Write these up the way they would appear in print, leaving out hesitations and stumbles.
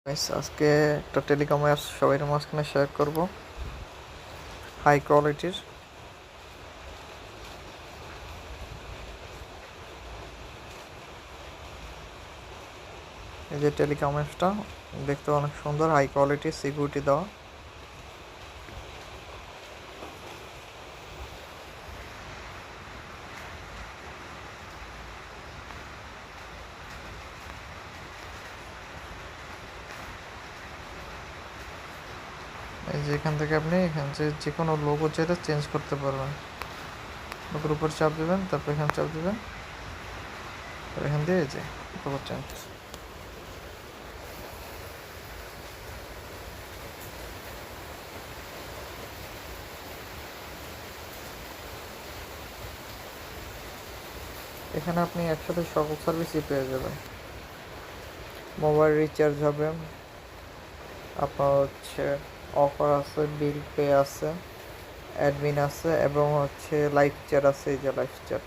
আজকে একটা টেলিকমার্স সবাইয়ের মাঝখানে শেয়ার করব হাই কোয়ালিটির। এই যে টেলিকমার্সটা দেখতে অনেক সুন্দর, হাই কোয়ালিটির, সিকিউরিটি দেওয়া। এই যে এখান থেকে আপনি যে কোনো লোগো চাইলে চেঞ্জ করতে পারবেন। লোগোর উপর চাপ দেবেন, তারপর এখানে চাপ দেবেন, এখান দিয়ে এই যে লোগো চেঞ্জ। এখানে আপনি একসাথে সকল সার্ভিসই পেয়ে যাবেন। মোবাইল রিচার্জ হবে, আপনার অফার আছে, বিল পে আছে, অ্যাডমিন আছে এবং লাইভ চ্যাট আছে। এই যে লাইভ চ্যাট,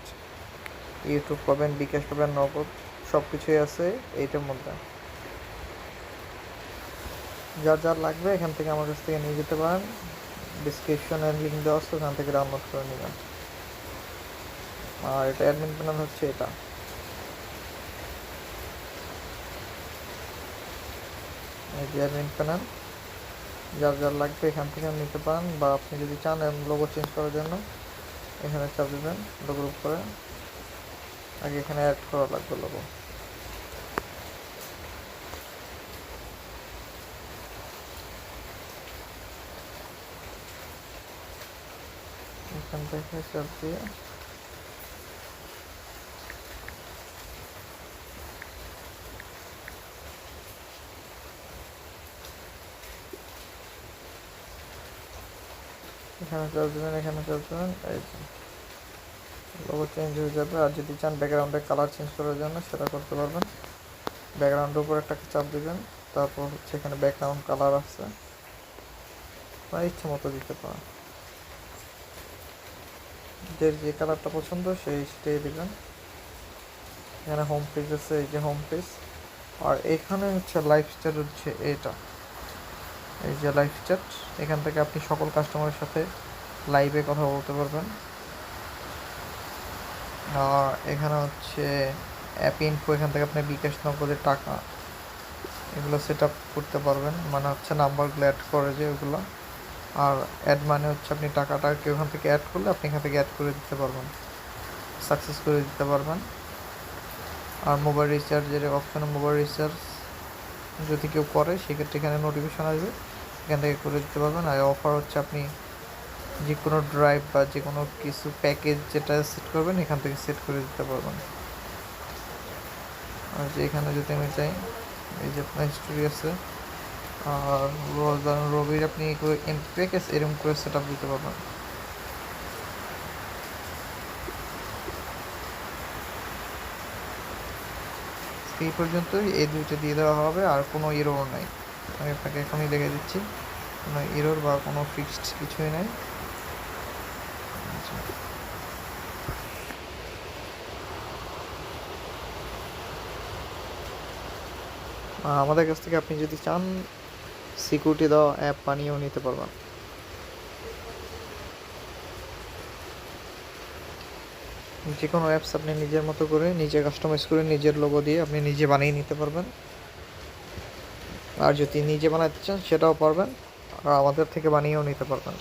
ইউটিউব পাবেন, বিকাশ পাবেন, নগদ, সব কিছুই আছে এইটার মধ্যে। যার লাগবে এখান থেকে আমার কাছ থেকে নিয়ে যেতে পারেন। ডিসক্রিপশনে লিঙ্ক দেওয়া আছে, ওখান থেকে ডাউনলোড করে নেবেন। আর এটা অ্যাডমিন প্যানেল এটা। এই যে অ্যাডমিন প্যানেল, যার লাগবে এখান থেকে নিতে পারেন। বা আপনি যদি চান লোগো চেঞ্জ করার জন্য এখানে চাপ দেবেন, লোগোর উপরে আগে এখানে অ্যাড করা লাগবে লোগো। এখান থেকে চাপ দিয়ে এখানে চাপ দেবেন, এখানে চাপ দেবেন, এই যে লোগো চেঞ্জ হয়ে যাবে। আর যদি চান ব্যাকগ্রাউন্ডের কালার চেঞ্জ করার জন্য সেটা করতে পারবেন। ব্যাকগ্রাউন্ডের উপর একটা চাপ দিবেন, তারপর এখানে ব্যাকগ্রাউন্ড কালার আছে, আপনার ইচ্ছে মতো দিতে পারেন। যে কালারটা পছন্দ সেটাই দিবেন। এখানে হোম পেজ আছে, এই যে হোম পেজ। আর এখানে লাইভ চ্যাট এটা, এই যে লাইভ চ্যাট। এখান থেকে আপনি সকল কাস্টমারের সাথে লাইভে কথা বলতে পারবেন। আর এখানে অ্যাপ ইনফো, এখান থেকে আপনি বিকাশ, নগদের টাকা এগুলো সেট আপ করতে পারবেন, মানে নাম্বারগুলো অ্যাড করে যে ওগুলো। আর অ্যাড মানে আপনি টাকাটা কেউ ওখান থেকে অ্যাড করলে আপনি এখান থেকে অ্যাড করে দিতে পারবেন, সাকসেস করে দিতে পারবেন। আর মোবাইল রিচার্জের অপশানে মোবাইল রিচার্জ যদি কেউ করে সেক্ষেত্রে এখানে নোটিফিকেশন আসবে, এখান থেকে করে দিতে পারবেন। আর অফার আপনি যে কোনো ড্রাইভ বা যে কোনো কিছু প্যাকেজ যেটা সেট করবেন এখান থেকে সেট করে দিতে পারবেন। আর যে এখানে যদি আমি চাই, এই যে আপনার হিস্টোরি আছে, আর রবির আপনি প্যাকেজ এরকম করে সেট আপ দিতে পারবেন। এই পর্যন্তই, এই দুইটা দিয়ে দেওয়া হবে। আর কোনো এরর নাই, আমি আপনাকে এখনই দেখে দিচ্ছি, কোনো এরর বা কোনো ফিক্সড কিছুই নাই। আমাদের কাছ থেকে আপনি যদি চান সিকিউরিটি দেওয়া অ্যাপ বানিয়েও নিতে পারবেন। যে কোনো অ্যাপস আপনি নিজের মতো করে নিজে কাস্টমাইজ করে নিজের লোগো দিয়ে আপনি নিজে বানিয়ে নিতে পারবেন। আর যদি নিজে বানাতে চান সেটাও পারবেন, আর আমাদের থেকে বানিয়েও নিতে পারবেন।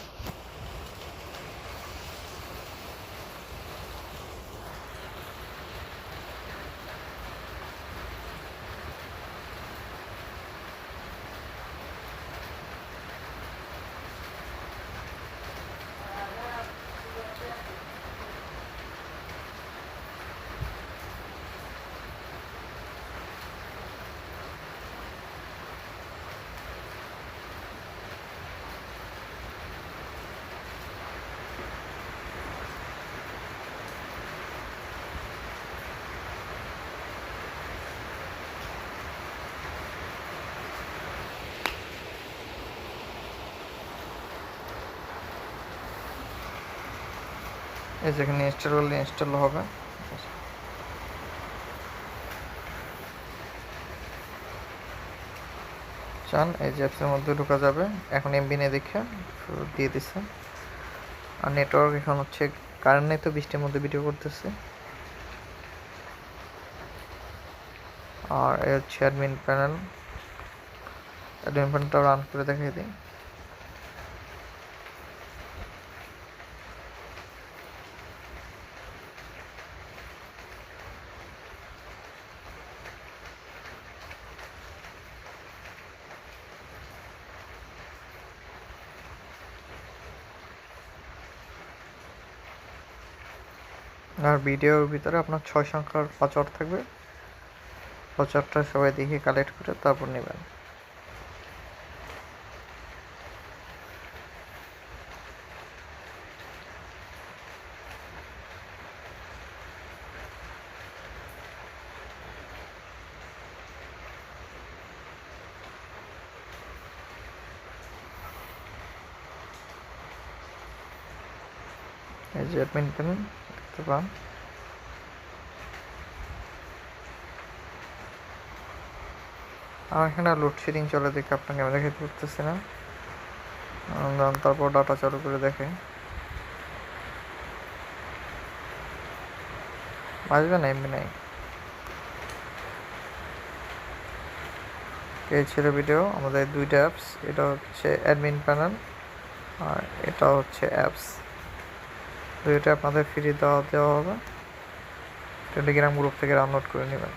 এই যেখানে ইনস্টল করলে ইনস্টল হবে। চান এই যে অ্যাপসের মধ্যে ঢোকা যাবে। এখন এমবি নেই দেখে দিয়ে দিছে। আর নেটওয়ার্ক এখন হচ্ছে কারেন্ট নেই তো বৃষ্টির মধ্যে ভিডিও করতেছে। আর এই হচ্ছে অ্যাডমিন প্যানেলটা রান করে দেখিয়ে দিই। আর ভিডিওর ভিতরে আপনার 6 সংখ্যার পাসওয়ার্ড থাকবে। পাসওয়ার্ডটা সবাই দেখে কালেক্ট করে তারপর নেবেন। এই যে অ্যাডমিন প্যানেল দেখতে পান। আর এখানে লোডশেডিং চলে দেখে আপনাকে আমি দেখাতে পারতেছি না। তারপর ডাটা চালু করে দেখে আসবে না, এমনি নাই। এই ছিল ভিডিও আমাদের দুইটা অ্যাপস, এটা হচ্ছে অ্যাডমিন প্যানেল আর এটা হচ্ছে অ্যাপস। দুইটা আপনাদের ফ্রি দেওয়া হবে, টেলিগ্রাম গ্রুপ থেকে ডাউনলোড করে নেবেন।